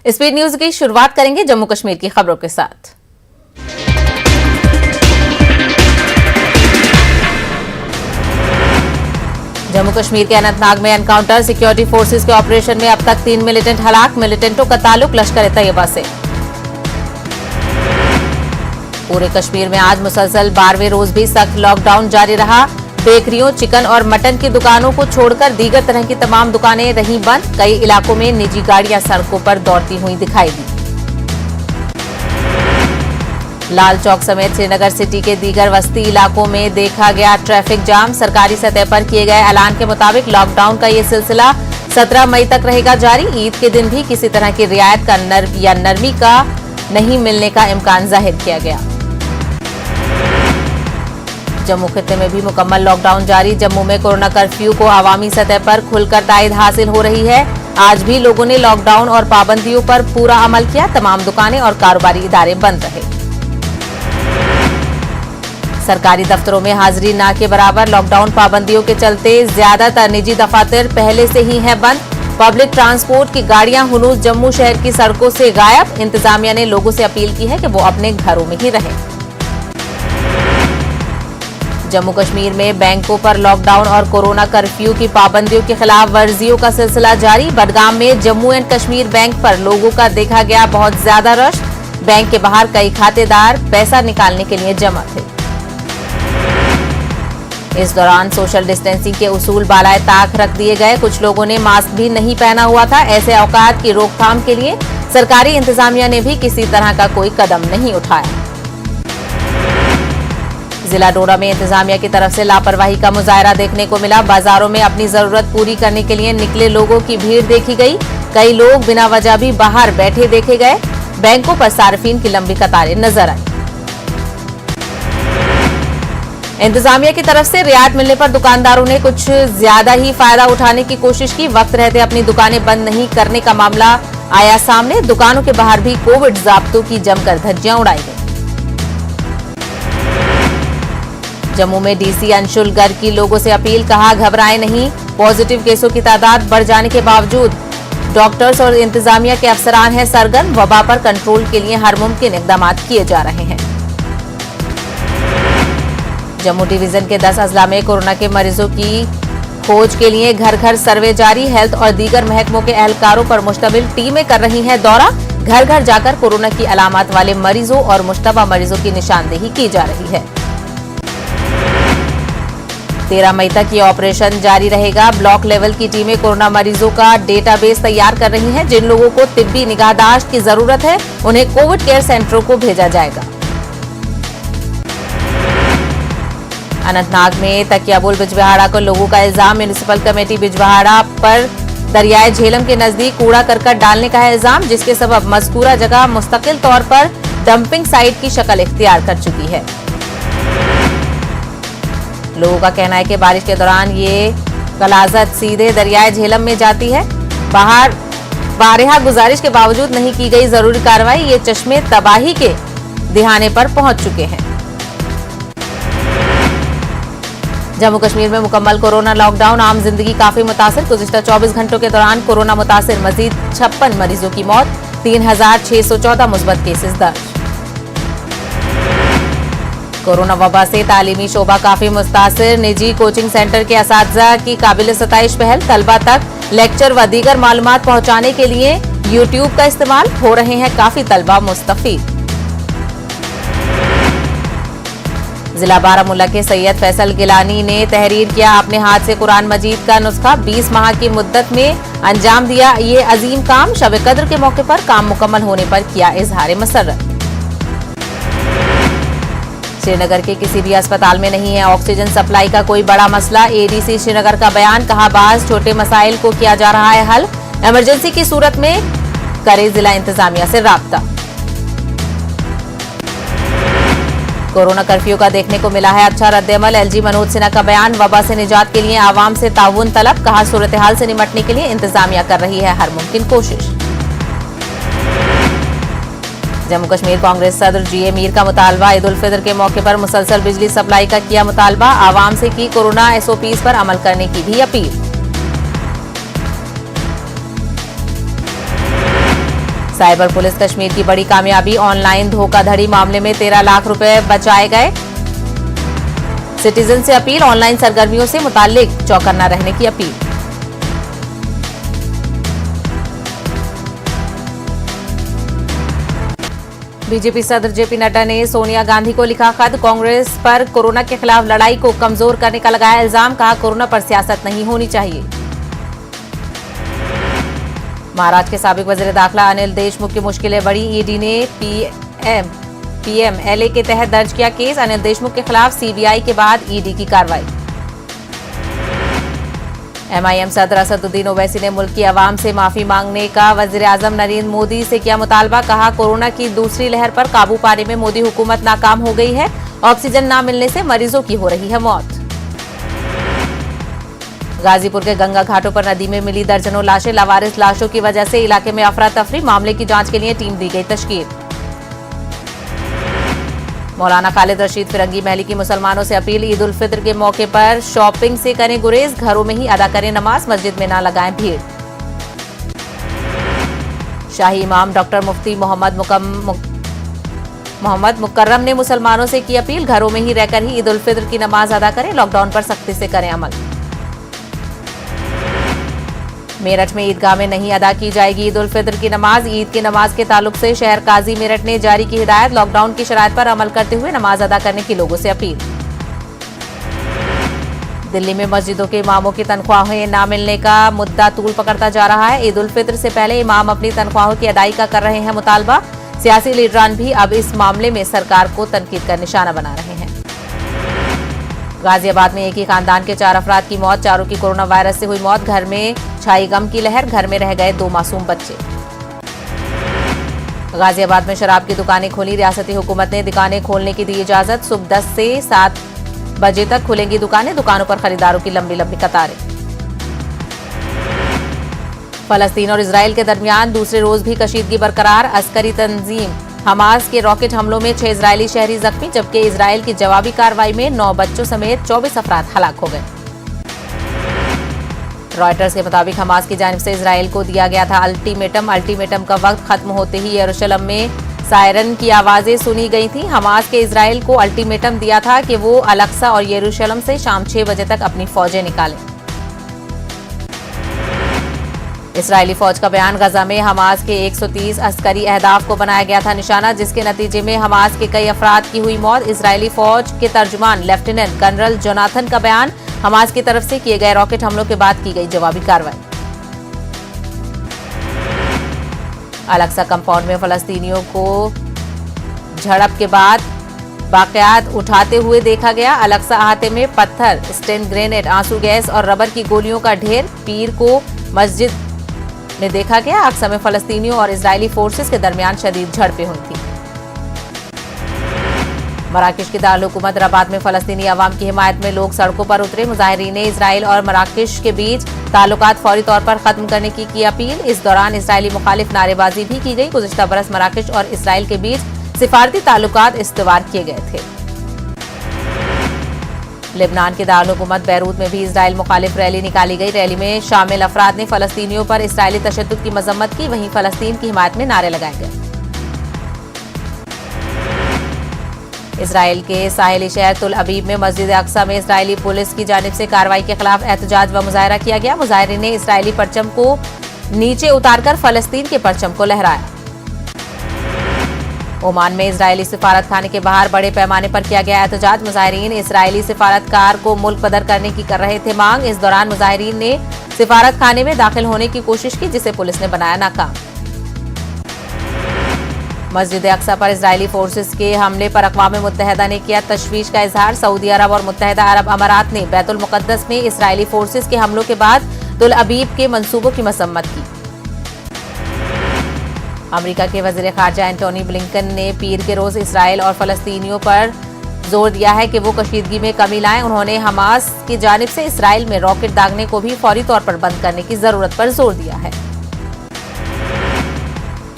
Speed news की शुरुआत करेंगे जम्मू कश्मीर की खबरों के साथ। जम्मू कश्मीर के अनंतनाग में एनकाउंटर, सिक्योरिटी फोर्सेस के ऑपरेशन में अब तक 3 मिलिटेंट हलाक। मिलिटेंटों का ताल्लुक लश्कर-ए-तैयबा से। पूरे कश्मीर में आज मुसलसल 12वें रोज भी सख्त लॉकडाउन जारी रहा। बेकरियों, चिकन और मटन की दुकानों को छोड़कर दीगर तरह की तमाम दुकानें रहीं बंद। कई इलाकों में निजी गाड़ियां सड़कों पर दौड़ती हुई दिखाई दी। लाल चौक समेत श्रीनगर सिटी के दीगर वस्ती इलाकों में देखा गया ट्रैफिक जाम। सरकारी सतह पर किए गए ऐलान के मुताबिक लॉकडाउन का ये सिलसिला 17 मई तक रहेगा जारी। ईद के दिन भी किसी तरह की रियायत का नरमी का नहीं मिलने का इम्कान जाहिर किया गया। जम्मू खित्ते में भी मुकम्मल लॉकडाउन जारी। जम्मू में कोरोना कर्फ्यू को अवामी सतह पर खुलकर तायद हासिल हो रही है। आज भी लोगों ने लॉकडाउन और पाबंदियों पर पूरा अमल किया। तमाम दुकानें और कारोबारी इदारे बंद रहे। सरकारी दफ्तरों में हाजिरी ना के बराबर। लॉकडाउन पाबंदियों के चलते ज्यादातर निजी दफातर पहले से ही हैं बंद। पब्लिक ट्रांसपोर्ट की गाड़ियां हुनूस जम्मू शहर की सड़कों से गायब। इंतजामिया ने लोगों से अपील की है कि वो अपने घरों में ही रहें। जम्मू कश्मीर में बैंकों पर लॉकडाउन और कोरोना कर्फ्यू की पाबंदियों के खिलाफ वर्जियों का सिलसिला जारी। बडगाम में जम्मू एंड कश्मीर बैंक पर लोगों का देखा गया बहुत ज्यादा रश। बैंक के बाहर कई खातेदार पैसा निकालने के लिए जमा थे। इस दौरान सोशल डिस्टेंसिंग के उसूल बालाए ताक रख दिए गए। कुछ लोगों ने मास्क भी नहीं पहना हुआ था। ऐसे औकात की रोकथाम के लिए सरकारी इंतजामिया ने भी किसी तरह का कोई कदम नहीं उठाया। जिला डोडा में इंतजामिया की तरफ से लापरवाही का मुजाहरा देखने को मिला। बाजारों में अपनी जरूरत पूरी करने के लिए निकले लोगों की भीड़ देखी गई। कई लोग बिना वजह भी बाहर बैठे देखे गए। बैंकों पर सार्फिन की लंबी कतारें नजर आई। इंतजामिया की तरफ से रियायत मिलने पर दुकानदारों ने कुछ ज्यादा ही फायदा उठाने की कोशिश की। वक्त रहते अपनी दुकानें बंद नहीं करने का मामला आया सामने। दुकानों के बाहर भी कोविड जाब्तों की जमकर धज्जियां उड़ाई गई। जम्मू में डीसी अंशुल गर्ग की लोगों से अपील, कहा घबराएं नहीं। पॉजिटिव केसों की तादाद बढ़ जाने के बावजूद डॉक्टर्स और इंतजामिया के अफसरान हैं सरगर्म। वबा पर कंट्रोल के लिए हर मुमकिन इकदाम किए जा रहे हैं। जम्मू डिवीजन के 10 अजला में कोरोना के मरीजों की खोज के लिए घर घर सर्वे जारी। हेल्थ और दीगर महकमों के एहलकारों पर मुश्तमिल टीमें कर रही हैं दौरा। घर घर जाकर कोरोना की अलामत वाले मरीजों और मुश्तबा मरीजों की निशानदेही की जा रही है। 13 मई तक ये ऑपरेशन जारी रहेगा। ब्लॉक लेवल की टीमें कोरोना मरीजों का डेटाबेस तैयार कर रही हैं। जिन लोगों को तिब्बी निगाहदाश्त की जरूरत है उन्हें कोविड केयर सेंटरों को भेजा जाएगा। अनंतनाग में तकियाबुल बिजबिहाड़ा को लोगों का इल्जाम। म्यूनिसिपल कमेटी बिजबिहाड़ा पर दरियाए झेलम के नजदीक कूड़ा करकट डालने का है इल्जाम, जिसके सबब मज़कूरा जगह मुस्तकिल तौर पर डंपिंग साइट की शक्ल इख्तियार कर चुकी है। लोगों का कहना है कि बारिश के दौरान ये गलाजत सीधे दरियाए झेलम में जाती है। बारहा गुजारिश के बावजूद नहीं की गई जरूरी कार्रवाई। ये चश्मे तबाही के दिहाने पर पहुंच चुके हैं। जम्मू कश्मीर में मुकम्मल कोरोना लॉकडाउन। आम जिंदगी काफी मुतासिर। गुज़िश्ता 24 घंटों के दौरान कोरोना मुतासिर मजीद 56 मरीजों की मौत। 3614 मुस्बत केसेस दर्ज। कोरोना वबा से तालीमी शोबा काफी मुतासिर। निजी कोचिंग सेंटर के असातिज़ा की काबिल सताइश पहल। तलबा तक लेक्चर व दीगर मालूमात पहुंचाने के लिए यूट्यूब का इस्तेमाल। हो रहे हैं काफी तलबा मुस्तफीद। जिला बारामूला के सैयद फैसल गिलानी ने तहरीर किया। अपने हाथ से कुरान मजीद का नुस्खा 20 माह की मुद्दत में अंजाम दिया ये अजीम काम। शब कद्र के मौके पर काम मुकम्मल होने पर किया इजहार मसर्रत। श्रीनगर के किसी भी अस्पताल में नहीं है ऑक्सीजन सप्लाई का कोई बड़ा मसला। एडीसी श्रीनगर का बयान, कहा बाज छोटे मसाइल को किया जा रहा है हल। इमरजेंसी की सूरत में करे जिला इंतजामिया से राब्ता। कोरोना कर्फ्यू का देखने को मिला है अच्छा रद्द-ए-अमल। एलजी मनोज सिन्हा का बयान, वबा से निजात के लिए आवाम से ताउन तलब। कहा सूरत हाल से निपटने के लिए इंतजामिया कर रही है हर मुमकिन कोशिश। जम्मू कश्मीर कांग्रेस सदर जीए मीर का मुतालबा। ईद उल फितर के मौके पर मुसलसल बिजली सप्लाई का किया मुतालबा। आवाम से की कोरोना एसओपीज पर अमल करने की भी अपील। साइबर पुलिस कश्मीर की बड़ी कामयाबी, ऑनलाइन धोखाधड़ी मामले में 13 लाख रुपए बचाए गए। सिटीजन से अपील, ऑनलाइन सरगर्मियों से मुताल्लिक चौकन्ना रहने की अपील। बीजेपी सदर जेपी नड्डा ने सोनिया गांधी को लिखा खत, कांग्रेस पर कोरोना के खिलाफ लड़ाई को कमजोर करने का लगाया इल्जाम, कहा कोरोना पर सियासत नहीं होनी चाहिए। महाराष्ट्र के साबिक वजीर दाखिला अनिल देशमुख की मुश्किलें बढ़ी, ईडी ने पीएमएलए के तहत दर्ज किया केस, अनिल देशमुख के खिलाफ सीबीआई के बाद ईडी की कार्रवाई। एमआईएम सदर असदुद्दीन ओवैसी ने मुल्क की आवाम से माफी मांगने का वजीर आजम नरेंद्र मोदी से किया मुतालबा, कहा कोरोना की दूसरी लहर पर काबू पाने में मोदी हुकूमत नाकाम हो गई है, ऑक्सीजन न मिलने से मरीजों की हो रही है मौत। गाजीपुर के गंगा घाटों पर नदी में मिली दर्जनों लाशें, लावारिस लाशों की वजह से इलाके में अफरा तफरी, मामले की जांच के लिए टीम दी गई तश्कील। मौलाना खालिद रशीद फिरंगी महली की मुसलमानों से अपील, ईद उल फित्र के मौके पर शॉपिंग से करें गुरेज, घरों में ही अदा करें नमाज, मस्जिद में ना लगाएं भीड़। शाही इमाम डॉक्टर मुफ्ती मोहम्मद मुकर्रम ने मुसलमानों से की अपील, घरों में ही रहकर ही ईद उल फित्र की नमाज अदा करें, लॉकडाउन पर सख्ती से करें अमल। मेरठ में ईदगाह में नहीं अदा की जाएगी ईद उल फित्र की नमाज, ईद की नमाज के ताल्लुक से शहर काजी मेरठ ने जारी की हिदायत, लॉकडाउन की शराइत पर अमल करते हुए नमाज अदा करने की लोगों से अपील। दिल्ली में मस्जिदों के इमामों की तनख्वाहें न मिलने का मुद्दा तूल पकड़ता जा रहा है, ईद उल फित्र से पहले इमाम अपनी तनख्वाहों की अदायगी का कर रहे हैं मुतालबा, सियासी लीडरान भी अब इस मामले में सरकार को तनकीद का निशाना बना रहे हैं। गाजियाबाद में एक ही खानदान के 4 अफराद की मौत, चारों की कोरोना वायरस से हुई मौत, घर में छाई गम की लहर, घर में रह गए 2 मासूम बच्चे। गाजियाबाद में शराब की दुकानें खोली, रियासती हुकूमत ने दुकानें खोलने की दी इजाजत, सुबह 10 से 7 बजे तक खुलेंगी दुकानें, दुकानों पर खरीदारों की लंबी लंबी कतारें। फलस्तीन और इजराइल के दरमियान दूसरे रोज भी कशीदगी बरकरार, अस्करी तंजीम हमास के रॉकेट हमलों में 6 इजरायली शहरी जख्मी, जबकि इजराइल की जवाबी कार्रवाई में 9 बच्चों समेत 24 अफराद हलाक हो गए। रॉयटर्स के मुताबिक हमास की जानिब से इजराइल को दिया गया था अल्टीमेटम का वक्त खत्म होते ही यरूशलेम में सायरन की आवाजें सुनी गई थी। हमास के इजराइल को अल्टीमेटम दिया था कि वो अलक्सा और यरूशलेम से शाम 6 बजे तक अपनी फौजें निकालें। इजरायली फौज का बयान, गजा में हमास के 130 अस्करी अहदाफ को बनाया गया था निशाना, जिसके नतीजे में हमास के कई अफराद की हुई मौत। इजरायली फौज के तर्जुमान लेफ्टिनेंट कर्नल जोनाथन का बयान, हमास की तरफ से किए गए रॉकेट हमलों के बाद की गई जवाबी कार्रवाई। अलक्सा कंपाउंड में फलस्तीनियों को झड़प के बाद वाकयात उठाते हुए देखा गया। अलक्सा अहाते में पत्थर, स्टेन ग्रेनेड, आंसू गैस और रबर की गोलियों का ढेर। पीर को मस्जिद में देखा गया। अक्सा में फलस्तीनियों और इजरायली फोर्सेस के दरमियान शदीद झड़पें हुई थी। मराकश की दारुल हुकूमत रबात में फलस्तीनी अवाम की हिमायत में लोग सड़कों पर उतरे। मुजाहिरीन ने इजराइल और मराकश के बीच ताल्लुकात फौरी तौर पर खत्म करने की अपील। इस दौरान इजरायली मुखालिफ नारेबाजी भी की गई। गुज़िश्ता बरस मराकश और इसराइल के बीच सिफारती ताल्लुकात इस्तवार किए गए थे। लेबनान के दारुल हुकूमत बैरूत में भी इजराइल मुखालिफ रैली निकाली गई। रैली में शामिल अफराद ने फलस्तीनियों पर इसराइली तशद्दुद की मजम्मत की, वहीं फलस्तीन की हिमायत में नारे लगाए गए। इसराइल के साहिली शहर तुल अबीब में मस्जिद अक्सा में इसराइली पुलिस की जानिब से कार्रवाई के खिलाफ एहतजाज व मुजाहरा किया गया। मुजाहिरीन ने इसराइली परचम को नीचे उतारकर फलस्तीन के परचम को लहराया। ओमान में इजरायली सिफारत खाने के बाहर बड़े पैमाने पर किया गया एहतजाज। मुजाहिरीन इसराइली सिफारतकार को मुल्क बदर करने की कर रहे थे मांग। इस दौरान मुजाहिरीन ने सिफारत खाने में दाखिल होने की कोशिश की, जिसे पुलिस ने बनाया नाकाम। मस्जिद अक्सा पर इजरायली फोर्सेस के हमले पर अक़वाम मुत्तहिदा ने किया तशवीश का इजहार। सऊदी अरब और मुत्तहिदा अरब अमारात ने बैतुल मुक़द्दस में इसराइली फोर्सेस के हमलों के बाद तुल अबीब के मंसूबों की मसम्मत की। अमेरिका के वज़ीर ख़ारजा एंटोनी ब्लिंकन ने पीर के रोज इसराइल और फलस्तीनियों पर जोर दिया है कि वो कशीदगी में कमी लाएं। उन्होंने हमास की जानिब से इसराइल में रॉकेट दागने को भी फौरी तौर पर बंद करने की जरूरत पर जोर दिया है।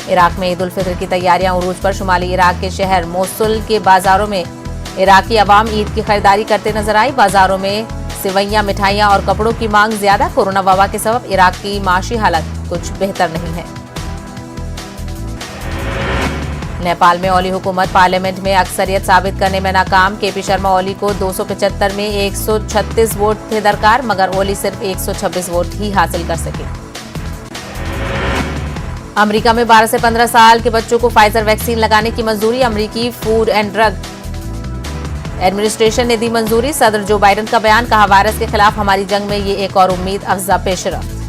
इराक में ईद उल फित्र की तैयारियां उरूज पर। शुमाली इराक के शहर मोसुल के बाजारों में इराकी अवाम ईद की खरीदारी करते नजर आई। बाजारों में सिवैयां, मिठाइयां और कपड़ों की मांग ज्यादा। कोरोना वबा के सबब इराक की माशी हालत कुछ बेहतर नहीं है। नेपाल में ओली हुकूमत पार्लियामेंट में अक्सरियत साबित करने में नाकाम। केपी शर्मा ओली को 275 में 136 वोट थे दरकार, मगर ओली सिर्फ 126 वोट ही हासिल कर सके। अमेरिका में 12 से 15 साल के बच्चों को फाइजर वैक्सीन लगाने की मंजूरी। अमेरिकी फूड एंड ड्रग एडमिनिस्ट्रेशन ने दी मंजूरी। सदर जो बाइडेन का बयान, कहा वायरस के खिलाफ हमारी जंग में ये एक और उम्मीद अफजा पेशरफ्त।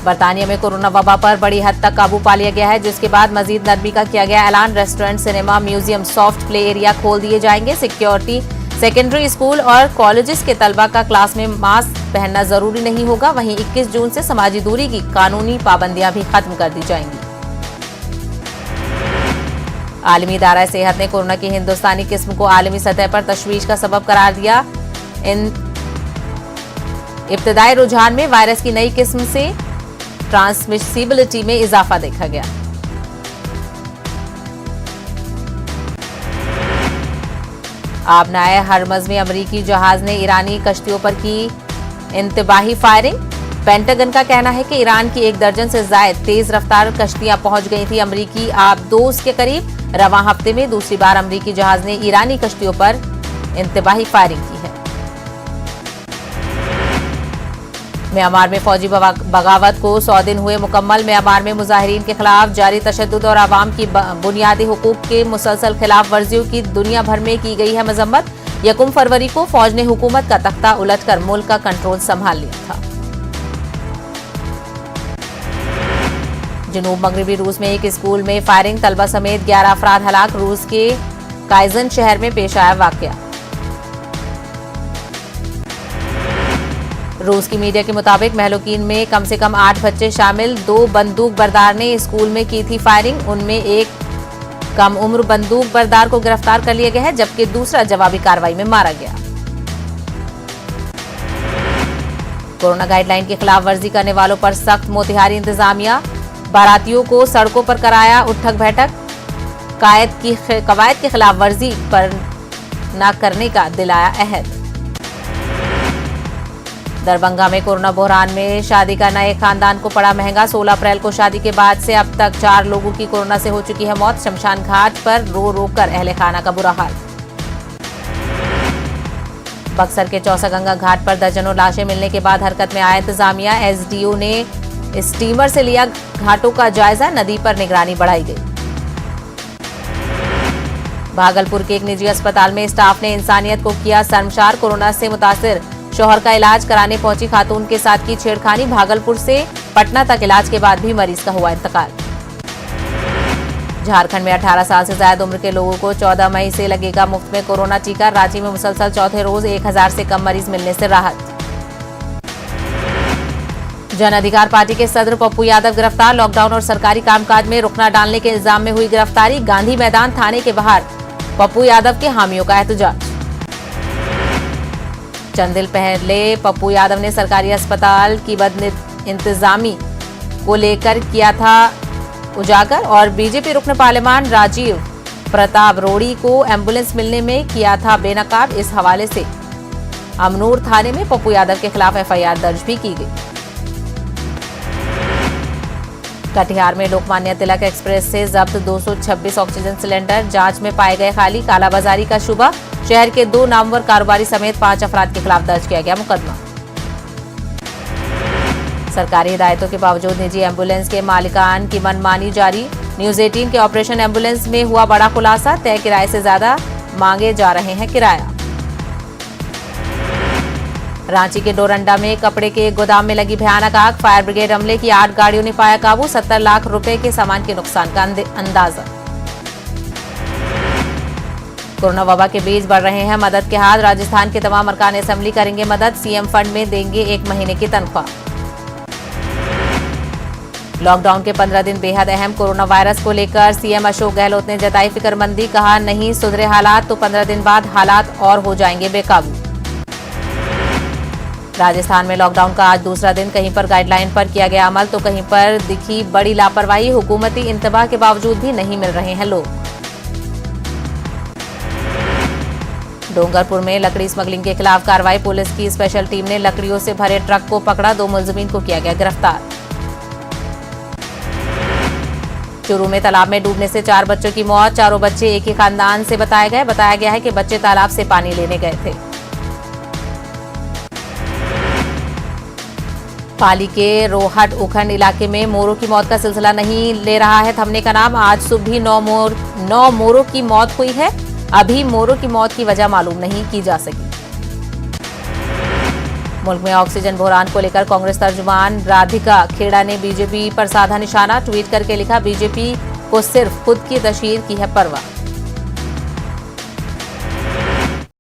बरतानिया में कोरोना वबा पर बड़ी हद तक काबू पा लिया गया है, जिसके बाद मजीद नरमी का किया गया ऐलान। Restaurant, cinema, museum, soft play area खोल दिए जाएंगे। सिक्योरिटी, सेकेंडरी स्कूल और कॉलेजेस के तलबा का क्लास में मास्क पहनना जरूरी नहीं होगा। वहीं 21 जून से समाजी दूरी की कानूनी पाबंदियां भी खत्म कर दी जाएंगी। आलमी इदारा सेहत ने कोरोना की हिंदुस्तानी किस्म को आलमी सतह पर तशवीश का सबब करार दिया। इन इब्तदाई रुझान में वायरस की नई किस्म से ट्रांसमिसिबिलिटी में इजाफा देखा गया। आबनाए हरमज में अमरीकी जहाज ने ईरानी कश्तियों पर की इंतबाही फायरिंग। पेंटागन का कहना है कि ईरान की 1 दर्जन से ज्यादा तेज रफ्तार कश्तियां पहुंच गई थी अमरीकी आबदोज के करीब। रवां हफ्ते में दूसरी बार अमरीकी जहाज ने ईरानी कश्तियों पर इंतबाही फायरिंग की है। म्यांमार में फौजी बगावत को 100 दिन हुए मुकम्मल। म्यांमार में मुजाहिरीन के खिलाफ जारी तशद्दुद और आवाम की बुनियादी हुकूक के मुसलसल खिलाफ वर्जियों की दुनिया भर में की गई है मजम्मत। 1 फरवरी को फौज ने हुकूमत का तख्ता उलटकर मुल्क का कंट्रोल संभाल लिया था। जनूब मगरबी रूस में एक स्कूल में फायरिंग, तलबा समेत 11 अफराद हलाक। रूस के काइजन शहर में पेश आया वाकया। रूस की मीडिया के मुताबिक महलूकीन में कम से कम 8 बच्चे शामिल। 2 बंदूक बरदार ने स्कूल में की थी फायरिंग। उनमें एक कम उम्र बंदूक बरदार को गिरफ्तार कर लिया गया है, जबकि दूसरा जवाबी कार्रवाई में मारा गया। कोरोना गाइडलाइन की खिलाफ वर्जी करने वालों पर सख्त। मोतिहारी इंतजामिया बारातियों को सड़कों पर कराया उठक बैठक। कवायद की खिलाफ वर्जी पर न करने का दिलाया अहद। दरभंगा में कोरोना बहरान में शादी का नए खानदान को पड़ा महंगा। 16 अप्रैल को शादी के बाद से अब तक 4 लोगों की कोरोना से हो चुकी है मौत। शमशान घाट पर रो रो कर अहले खाना का बुरा हाल। बक्सर के चौसागंगा घाट पर दर्जनों लाशें मिलने के बाद हरकत में आया इंतजामिया। एसडीओ ने स्टीमर से लिया घाटों का जायजा। नदी पर निगरानी बढ़ाई गई। भागलपुर के एक निजी अस्पताल में स्टाफ ने इंसानियत को किया शर्मसार। कोरोना से मुतासिर शौहर का इलाज कराने पहुंची खातून के साथ की छेड़खानी। भागलपुर से पटना तक इलाज के बाद भी मरीज का हुआ इंतकाल। झारखंड में 18 साल से ज्यादा उम्र के लोगों को 14 मई से लगेगा मुफ्त में कोरोना टीका। रांची में मुसलसल चौथे रोज 1000 से कम मरीज मिलने से राहत। जन अधिकार पार्टी के सदर पप्पू यादव गिरफ्तार। लॉकडाउन और सरकारी कामकाज में रुकना डालने के इल्जाम में हुई गिरफ्तारी। गांधी मैदान थाने के बाहर पप्पू यादव के हामियों का एहतजाज। चंद दिन पहले पप्पू यादव ने सरकारी अस्पताल की बद इंतजामी को लेकर किया था उजागर और बीजेपी रुकन पार्लियामान राजीव प्रताप रोड़ी को एम्बुलेंस मिलने में किया था बेनकाब। इस हवाले से अमनूर थाने में पप्पू यादव के खिलाफ एफआईआर दर्ज भी की गई। कटिहार में लोकमान्य तिलक एक्सप्रेस से जब्त 226 ऑक्सीजन सिलेंडर। जांच में पाए गए खाली। कालाबाजारी का शुबा। शहर के 2 नामवर कारोबारी समेत 5 अफराद के खिलाफ दर्ज किया गया मुकदमा। सरकारी हिदायतों के बावजूद निजी एम्बुलेंस के मालिकान की मनमानी जारी। न्यूज 18 के ऑपरेशन एम्बुलेंस में हुआ बड़ा खुलासा। तय किराए से ज्यादा मांगे जा रहे हैं किराया। रांची के डोरंडा में कपड़े के गोदाम में लगी भयानक आग। फायर ब्रिगेड अमले की 8 गाड़ियों ने पाया काबू। 70 लाख रुपए के सामान के नुकसान का अंदाजा। कोरोना वबा के बीच बढ़ रहे हैं मदद के हाथ। राजस्थान के तमाम अरकान असेंबली करेंगे मदद। सीएम फंड में देंगे 1 महीने की तनख्वाह। लॉकडाउन के 15 दिन बेहद अहम। कोरोना वायरस को लेकर सीएम अशोक गहलोत ने जताई फिक्रमंदी। कहा नहीं सुधरे हालात तो 15 दिन बाद हालात और हो जाएंगे बेकाबू। राजस्थान में लॉकडाउन का आज दूसरा दिन। कहीं पर गाइडलाइन पर किया गया अमल तो कहीं पर दिखी बड़ी लापरवाही। हुकूमती इंतबाह के बावजूद भी नहीं मिल रहे हैं लोग। डूंगरपुर में लकड़ी स्मगलिंग के खिलाफ कार्रवाई। पुलिस की स्पेशल टीम ने लकड़ियों से भरे ट्रक को पकड़ा। 2 मुलजिमीन को किया गया गिरफ्तार। चूरू में तालाब में डूबने से 4 बच्चों की मौत। चारों बच्चे एक ही खानदान से बताए गए। बताया गया है कि बच्चे तालाब से पानी लेने गए थे। पाली के रोहट उखंड इलाके में मोरों की मौत का सिलसिला नहीं ले रहा है थमने का नाम। आज सुबह भी 9 मोरों की मौत हुई है। अभी मोरों की मौत की वजह मालूम नहीं की जा सकी। मुल्क में ऑक्सीजन बहरान को लेकर कांग्रेस तर्जुमान राधिका खेड़ा ने बीजेपी पर साधा निशाना। ट्वीट करके लिखा, बीजेपी को सिर्फ खुद की तशहीर की है परवाह।